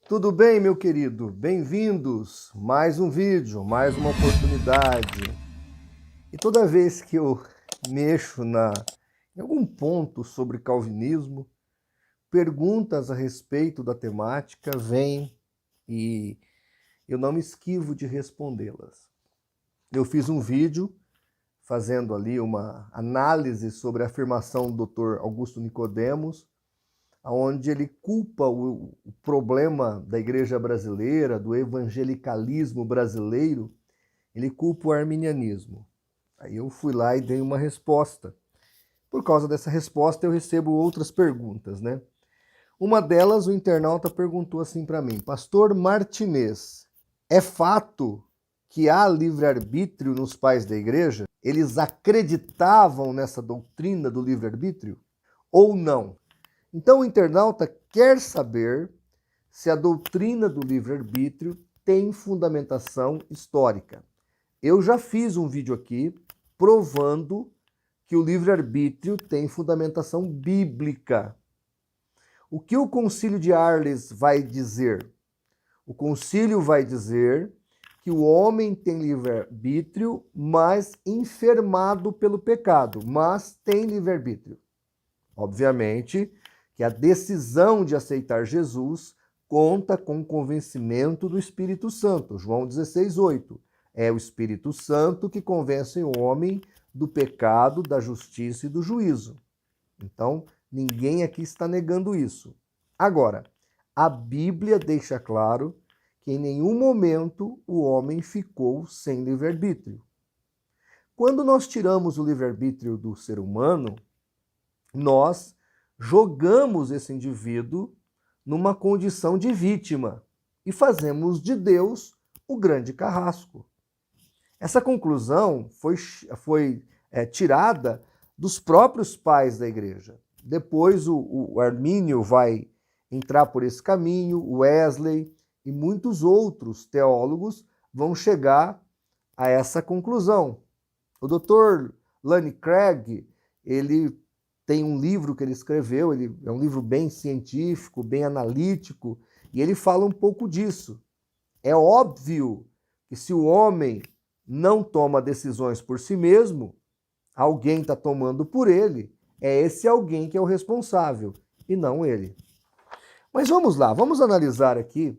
Tudo bem, meu querido? Bem-vindos! Mais um vídeo, mais uma oportunidade. E toda vez que eu mexo em algum ponto sobre calvinismo, perguntas a respeito da temática vêm e eu não me esquivo de respondê-las. Eu fiz um vídeo fazendo ali uma análise sobre a afirmação do Dr. Augusto Nicodemos, onde ele culpa o problema da igreja brasileira, do evangelicalismo brasileiro, ele culpa o arminianismo. Aí eu fui lá e dei uma resposta. Por causa dessa resposta eu recebo outras perguntas, né? Uma delas, o internauta perguntou assim para mim: Pastor Martinez, é fato que há livre-arbítrio nos pais da igreja? Eles acreditavam nessa doutrina do livre-arbítrio ou não? Então o internauta quer saber se a doutrina do livre-arbítrio tem fundamentação histórica. Eu já fiz um vídeo aqui provando que o livre-arbítrio tem fundamentação bíblica. O que o Concílio de Arles vai dizer? O concílio vai dizer que o homem tem livre-arbítrio, mas enfermado pelo pecado, mas tem livre-arbítrio. Obviamente que a decisão de aceitar Jesus conta com o convencimento do Espírito Santo. João 16:8. É o Espírito Santo que convence o homem do pecado, da justiça e do juízo. Então, ninguém aqui está negando isso. Agora, a Bíblia deixa claro que em nenhum momento o homem ficou sem livre-arbítrio. Quando nós tiramos o livre-arbítrio do ser humano, nós jogamos esse indivíduo numa condição de vítima e fazemos de Deus o grande carrasco. Essa conclusão foi tirada dos próprios pais da igreja. Depois o Armínio vai entrar por esse caminho, o Wesley e muitos outros teólogos vão chegar a essa conclusão. O Dr. Lanny Craig, ele tem um livro que ele escreveu, ele é um livro bem científico, bem analítico, e ele fala um pouco disso. É óbvio que se o homem não toma decisões por si mesmo, alguém está tomando por ele, é esse alguém que é o responsável, e não ele. Mas vamos lá, vamos analisar aqui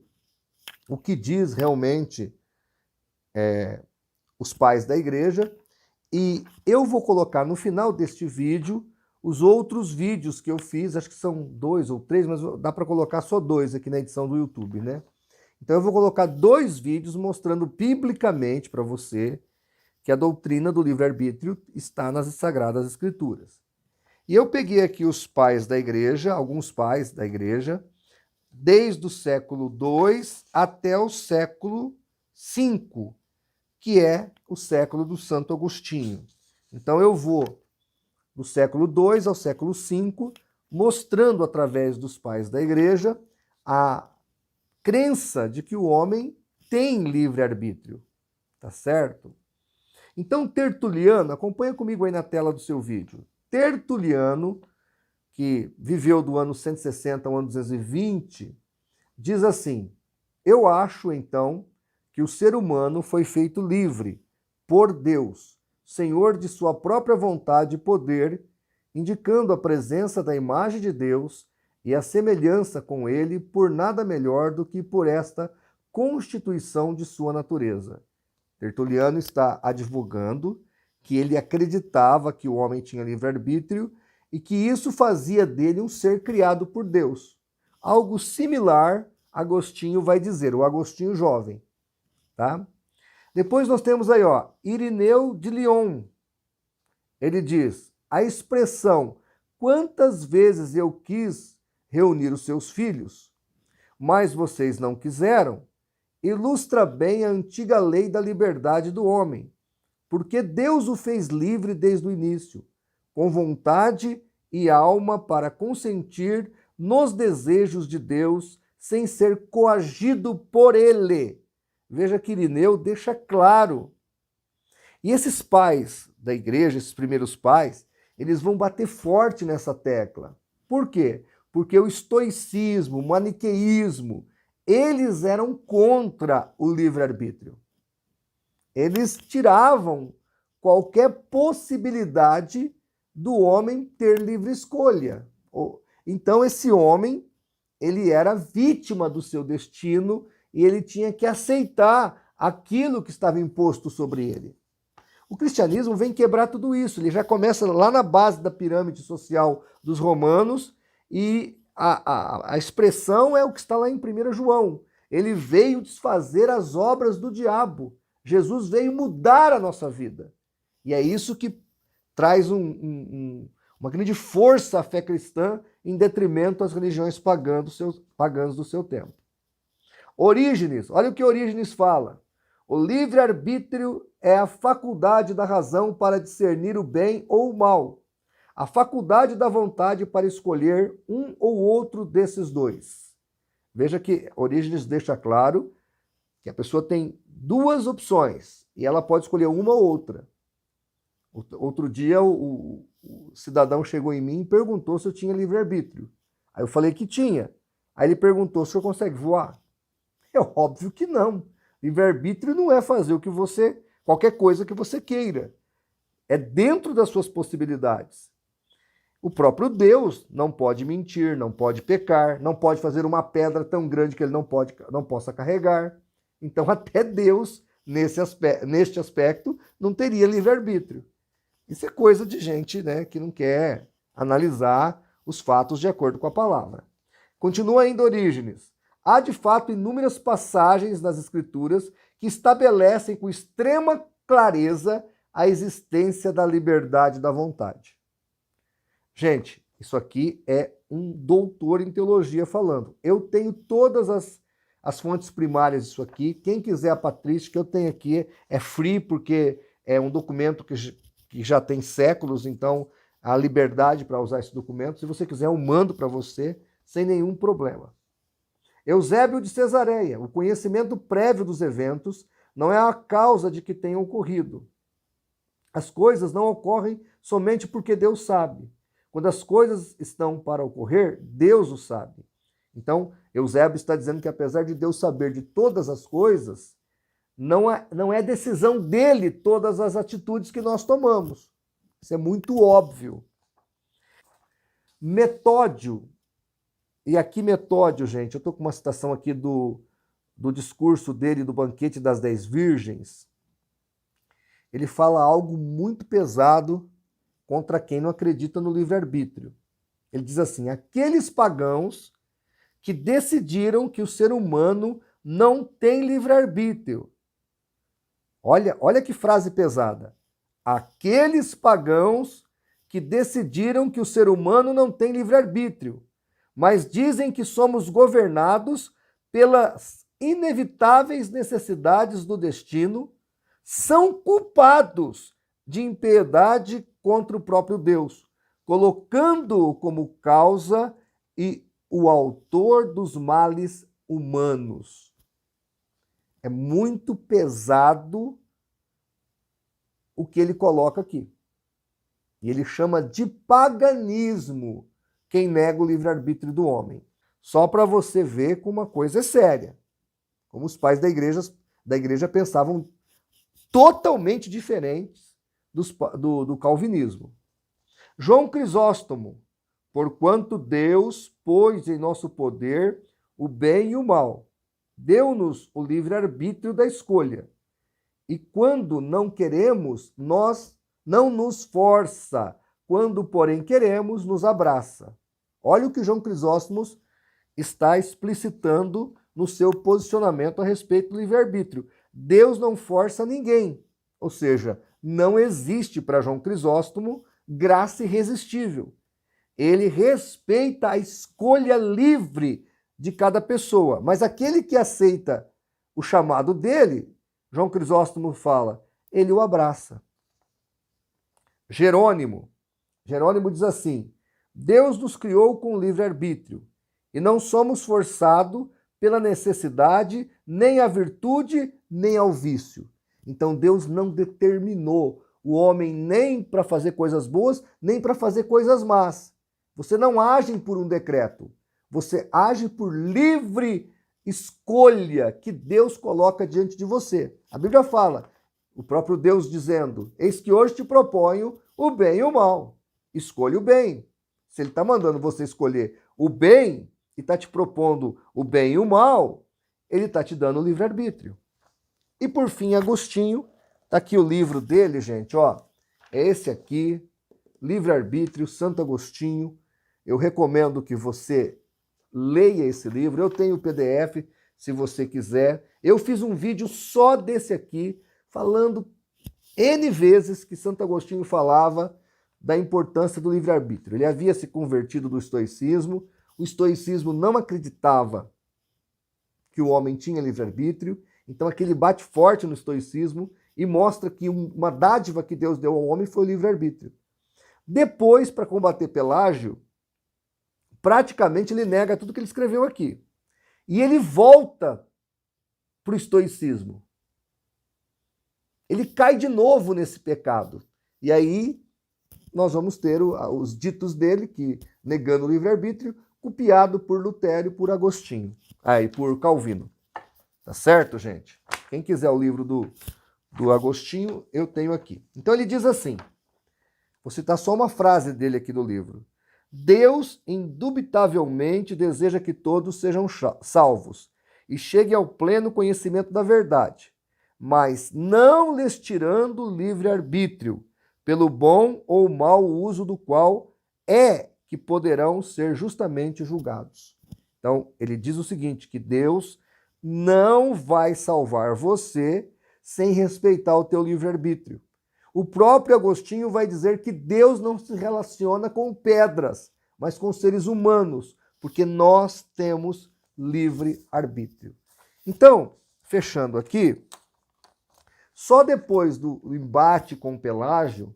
o que diz realmente os pais da igreja, e eu vou colocar no final deste vídeo os outros vídeos que eu fiz, acho que são 2 ou 3, mas dá para colocar só 2 aqui na edição do YouTube, né? Então eu vou colocar 2 vídeos mostrando biblicamente para você que a doutrina do livre-arbítrio está nas Sagradas Escrituras. E eu peguei aqui os pais da igreja, alguns pais da igreja, desde o século II até o século V, que é o século do Santo Agostinho. Então eu vou do século II ao século V, mostrando através dos pais da igreja a crença de que o homem tem livre-arbítrio, tá certo? Então Tertuliano, acompanha comigo aí na tela do seu vídeo. Tertuliano, que viveu do ano 160 ao ano 220, diz assim: eu acho então que o ser humano foi feito livre por Deus, Senhor de sua própria vontade e poder, indicando a presença da imagem de Deus e a semelhança com ele por nada melhor do que por esta constituição de sua natureza. Tertuliano está advogando que ele acreditava que o homem tinha livre-arbítrio e que isso fazia dele um ser criado por Deus. Algo similar, Agostinho vai dizer, o Agostinho jovem, tá? Depois nós temos aí, ó, Irineu de Lyon. Ele diz: a expressão quantas vezes eu quis reunir os seus filhos, mas vocês não quiseram, ilustra bem a antiga lei da liberdade do homem, porque Deus o fez livre desde o início, com vontade e alma para consentir nos desejos de Deus, sem ser coagido por ele. Veja que Irineu deixa claro. E esses pais da igreja, esses primeiros pais, eles vão bater forte nessa tecla. Por quê? Porque o estoicismo, o maniqueísmo, eles eram contra o livre-arbítrio. Eles tiravam qualquer possibilidade do homem ter livre escolha. Então esse homem, ele era vítima do seu destino e ele tinha que aceitar aquilo que estava imposto sobre ele. O cristianismo vem quebrar tudo isso. Ele já começa lá na base da pirâmide social dos romanos e a expressão é o que está lá em 1 João. Ele veio desfazer as obras do diabo. Jesus veio mudar a nossa vida. E é isso que traz uma grande força à fé cristã em detrimento às religiões pagãs do seu tempo. Orígenes, olha o que Orígenes fala. O livre-arbítrio é a faculdade da razão para discernir o bem ou o mal. A faculdade da vontade para escolher um ou outro desses dois. Veja que Orígenes deixa claro que a pessoa tem duas opções e ela pode escolher uma ou outra. Outro dia o cidadão chegou em mim e perguntou se eu tinha livre-arbítrio. Aí eu falei que tinha. Aí ele perguntou se eu consegue voar. É óbvio que não. Livre-arbítrio não é fazer qualquer coisa que você queira. É dentro das suas possibilidades. O próprio Deus não pode mentir, não pode pecar, não pode fazer uma pedra tão grande que ele não possa carregar. Então até Deus, neste aspecto, não teria livre-arbítrio. Isso é coisa de gente, né, que não quer analisar os fatos de acordo com a palavra. Continua ainda Orígenes. Há de fato inúmeras passagens nas Escrituras que estabelecem com extrema clareza a existência da liberdade da vontade. Gente, isso aqui é um doutor em teologia falando. Eu tenho todas as fontes primárias disso aqui. Quem quiser a patrística, eu tenho aqui. É free, porque é um documento que já tem séculos, então há liberdade para usar esse documento. Se você quiser, eu mando para você sem nenhum problema. Eusébio de Cesareia, o conhecimento prévio dos eventos não é a causa de que tenham ocorrido. As coisas não ocorrem somente porque Deus sabe. Quando as coisas estão para ocorrer, Deus o sabe. Então, Eusébio está dizendo que apesar de Deus saber de todas as coisas, não é decisão dele todas as atitudes que nós tomamos. Isso é muito óbvio. Metódio. E aqui Metódio, gente, eu estou com uma citação aqui do discurso dele do banquete das 10 virgens. Ele fala algo muito pesado contra quem não acredita no livre-arbítrio. Ele diz assim, aqueles pagãos que decidiram que o ser humano não tem livre-arbítrio. Olha que frase pesada. Aqueles pagãos que decidiram que o ser humano não tem livre-arbítrio, mas dizem que somos governados pelas inevitáveis necessidades do destino, são culpados de impiedade contra o próprio Deus, colocando-o como causa e o autor dos males humanos. É muito pesado o que ele coloca aqui. E ele chama de paganismo quem nega o livre-arbítrio do homem. Só para você ver como uma coisa é séria. Como os pais da igreja pensavam totalmente diferentes do calvinismo. João Crisóstomo, porquanto Deus pôs em nosso poder o bem e o mal, deu-nos o livre-arbítrio da escolha. E quando não queremos, não nos força. Quando, porém, queremos, nos abraça. Olha o que João Crisóstomo está explicitando no seu posicionamento a respeito do livre-arbítrio. Deus não força ninguém. Ou seja, não existe para João Crisóstomo graça irresistível. Ele respeita a escolha livre de cada pessoa. Mas aquele que aceita o chamado dele, João Crisóstomo fala, ele o abraça. Jerônimo diz assim, Deus nos criou com livre-arbítrio e não somos forçados pela necessidade, nem à virtude, nem ao vício. Então Deus não determinou o homem nem para fazer coisas boas, nem para fazer coisas más. Você não age por um decreto, você age por livre escolha que Deus coloca diante de você. A Bíblia fala, o próprio Deus dizendo, eis que hoje te proponho o bem e o mal. Escolha o bem. Se ele está mandando você escolher o bem e está te propondo o bem e o mal, ele está te dando o livre-arbítrio. E por fim, Agostinho, está aqui o livro dele, gente, ó, é esse aqui, Livre-Arbítrio, Santo Agostinho. Eu recomendo que você leia esse livro, eu tenho o PDF, se você quiser. Eu fiz um vídeo só desse aqui, falando N vezes que Santo Agostinho falava da importância do livre-arbítrio. Ele havia se convertido do estoicismo, o estoicismo não acreditava que o homem tinha livre-arbítrio, então aqui ele bate forte no estoicismo e mostra que uma dádiva que Deus deu ao homem foi o livre-arbítrio. Depois, para combater Pelágio, praticamente ele nega tudo que ele escreveu aqui. E ele volta para o estoicismo. Ele cai de novo nesse pecado. E aí nós vamos ter os ditos dele, que negando o livre-arbítrio, copiado por Lutero e por Agostinho. E por Calvino. Tá certo, gente? Quem quiser o livro do Agostinho, eu tenho aqui. Então ele diz assim, vou citar só uma frase dele aqui do livro. Deus indubitavelmente deseja que todos sejam salvos e cheguem ao pleno conhecimento da verdade, mas não lhes tirando o livre-arbítrio, pelo bom ou mau uso do qual é que poderão ser justamente julgados. Então, ele diz o seguinte, que Deus não vai salvar você sem respeitar o teu livre-arbítrio. O próprio Agostinho vai dizer que Deus não se relaciona com pedras, mas com seres humanos, porque nós temos livre-arbítrio. Então, fechando aqui, só depois do embate com Pelágio,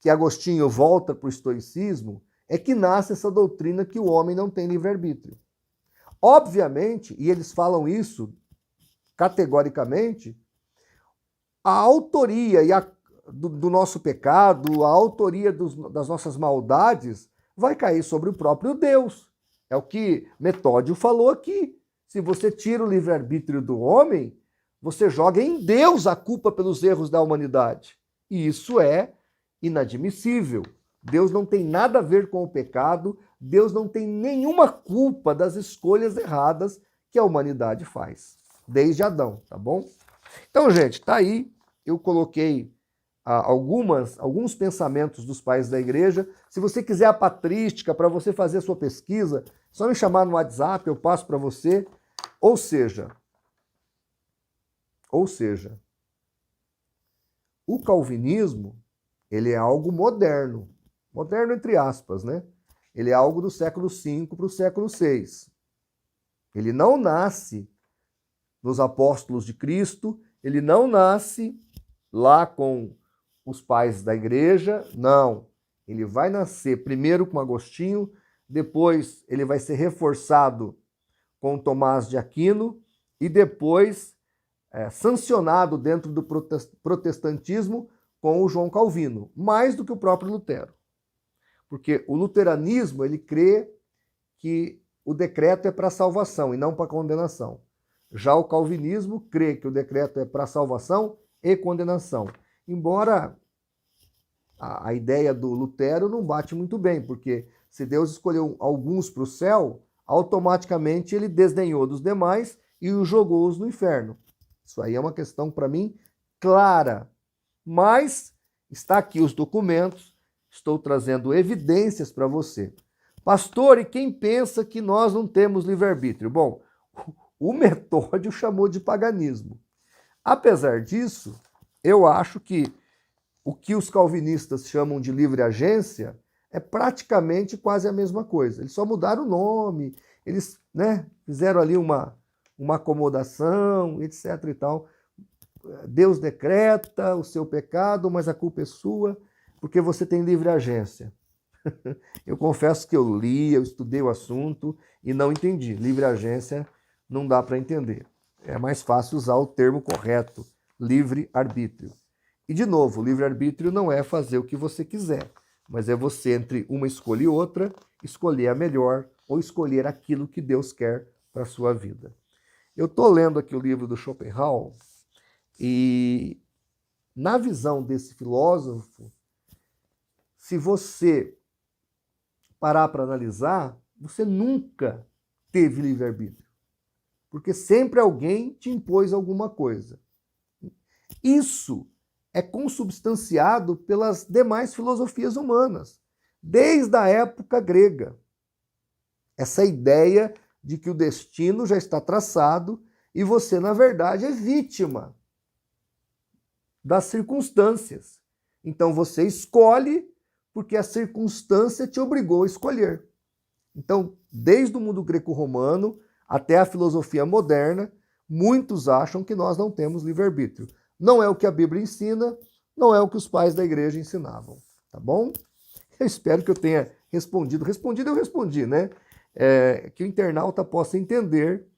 que Agostinho volta para o estoicismo, é que nasce essa doutrina que o homem não tem livre-arbítrio. Obviamente, e eles falam isso categoricamente, a autoria do nosso pecado, a autoria das nossas maldades, vai cair sobre o próprio Deus. É o que Metódio falou aqui. Se você tira o livre-arbítrio do homem, você joga em Deus a culpa pelos erros da humanidade. E isso é inadmissível. Deus não tem nada a ver com o pecado, Deus não tem nenhuma culpa das escolhas erradas que a humanidade faz, desde Adão, tá bom? Então, gente, tá aí, eu coloquei alguns pensamentos dos pais da igreja. Se você quiser a patrística para você fazer a sua pesquisa, é só me chamar no WhatsApp, eu passo para você. Ou seja, o calvinismo, ele é algo moderno entre aspas, né? Ele é algo do século V para o século VI. Ele não nasce nos apóstolos de Cristo, ele não nasce lá com os pais da igreja, não. Ele vai nascer primeiro com Agostinho, depois ele vai ser reforçado com Tomás de Aquino e depois sancionado dentro do protestantismo com o João Calvino, mais do que o próprio Lutero. Porque o luteranismo, ele crê que o decreto é para salvação e não para condenação. Já o calvinismo crê que o decreto é para salvação e condenação. Embora a ideia do Lutero não bate muito bem, porque se Deus escolheu alguns para o céu, automaticamente ele desdenhou dos demais e os jogou-os no inferno. Isso aí é uma questão, para mim, clara. Mas está aqui os documentos, estou trazendo evidências para você. Pastor, e quem pensa que nós não temos livre-arbítrio? Bom, o Metódio chamou de paganismo. Apesar disso, eu acho que o que os calvinistas chamam de livre agência é praticamente quase a mesma coisa. Eles só mudaram o nome, eles fizeram ali uma acomodação, etc. e tal. Deus decreta o seu pecado, mas a culpa é sua, porque você tem livre agência. Eu confesso que eu li, eu estudei o assunto e não entendi. Livre agência não dá para entender. É mais fácil usar o termo correto, livre-arbítrio. E, de novo, livre-arbítrio não é fazer o que você quiser, mas é você, entre uma escolha e outra, escolher a melhor ou escolher aquilo que Deus quer para a sua vida. Eu estou lendo aqui o livro do Schopenhauer e, na visão desse filósofo, se você parar para analisar, você nunca teve livre-arbítrio, porque sempre alguém te impôs alguma coisa. Isso é consubstanciado pelas demais filosofias humanas, desde a época grega. Essa ideia de que o destino já está traçado e você, na verdade, é vítima das circunstâncias. Então você escolhe porque a circunstância te obrigou a escolher. Então, desde o mundo greco-romano até a filosofia moderna, muitos acham que nós não temos livre-arbítrio. Não é o que a Bíblia ensina, não é o que os pais da igreja ensinavam, tá bom? Eu espero que eu tenha respondido. Respondido eu respondi, né? Que o internauta possa entender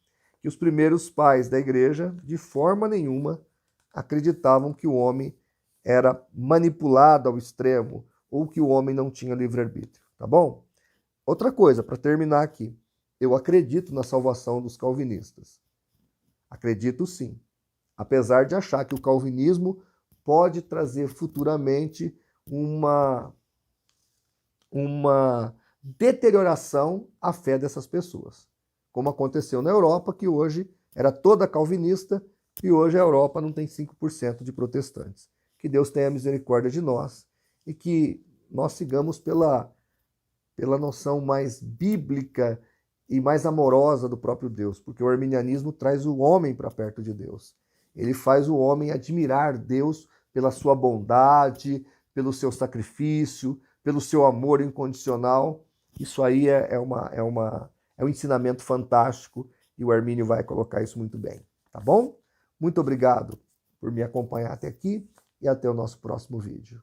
que os primeiros pais da igreja, de forma nenhuma, acreditavam que o homem era manipulado ao extremo ou que o homem não tinha livre-arbítrio, tá bom? Outra coisa, para terminar aqui, eu acredito na salvação dos calvinistas. Acredito sim. Apesar de achar que o calvinismo pode trazer futuramente uma deterioração à fé dessas pessoas. Como aconteceu na Europa, que hoje era toda calvinista e hoje a Europa não tem 5% de protestantes. Que Deus tenha misericórdia de nós e que nós sigamos pela noção mais bíblica e mais amorosa do próprio Deus, porque o arminianismo traz o homem para perto de Deus. Ele faz o homem admirar Deus pela sua bondade, pelo seu sacrifício, pelo seu amor incondicional. Isso aí é um ensinamento fantástico e o Armínio vai colocar isso muito bem, tá bom? Muito obrigado por me acompanhar até aqui e até o nosso próximo vídeo.